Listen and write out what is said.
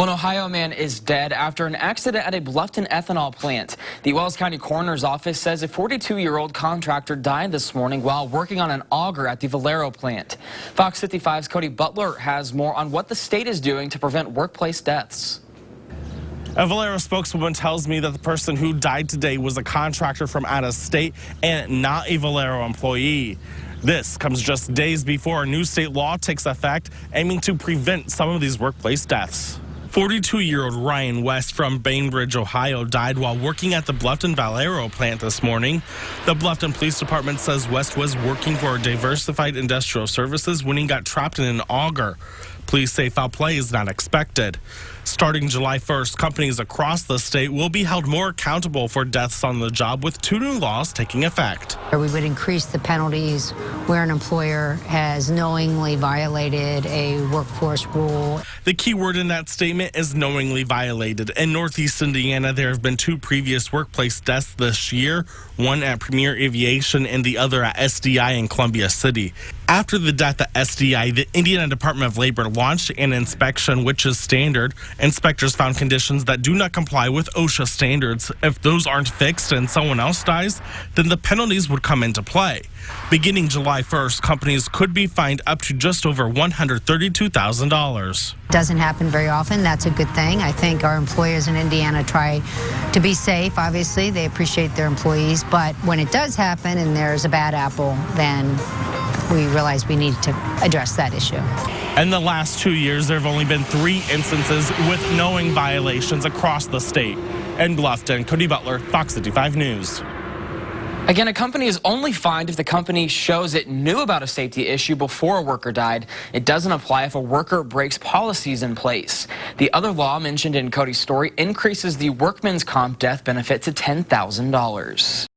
Well, an Ohio man is dead after an accident at a Bluffton ethanol plant. The Wells County Coroner's Office says a 42-year-old contractor died this morning while working on an auger at the Valero plant. Fox 55's Cody Butler has more on what the state is doing to prevent workplace deaths. A Valero spokeswoman tells me that the person who died today was a contractor from out of state and not a Valero employee. This comes just days before a new state law takes effect, aiming to prevent some of these workplace deaths. 42-year-old Ryan West from Bainbridge, Ohio, died while working at the Bluffton Valero plant this morning. The Bluffton Police Department says West was working for Diversified Industrial Services when he got trapped in an auger. Police say foul play is not expected. Starting July 1st, companies across the state will be held more accountable for deaths on the job, with 2 new laws taking effect. We would increase the penalties where an employer has knowingly violated a workforce rule. The key word in that statement is knowingly violated. In Northeast Indiana, there have been 2 previous workplace deaths this year, one at Premier Aviation and the other at SDI in Columbia City. After the death at SDI, the Indiana Department of Labor launched an inspection, which is standard. Inspectors found conditions that do not comply with OSHA standards. If those aren't fixed and someone else dies, then the penalties would come into play. Beginning July 1st, companies could be fined up to just over $132,000. Doesn't happen very often. That's a good thing. I think our employers in Indiana try to be safe. Obviously, they appreciate their employees. But when it does happen and there's a bad apple, then we realize we need to address that issue. In the last 2 years, there have only been 3 instances with knowing violations across the state. In Bluffton, Cody Butler, Fox 55 News. Again, a company is only fined if the company shows it knew about a safety issue before a worker died. It doesn't apply if a worker breaks policies in place. The other law mentioned in Cody's story increases the workman's comp death benefit to $10,000.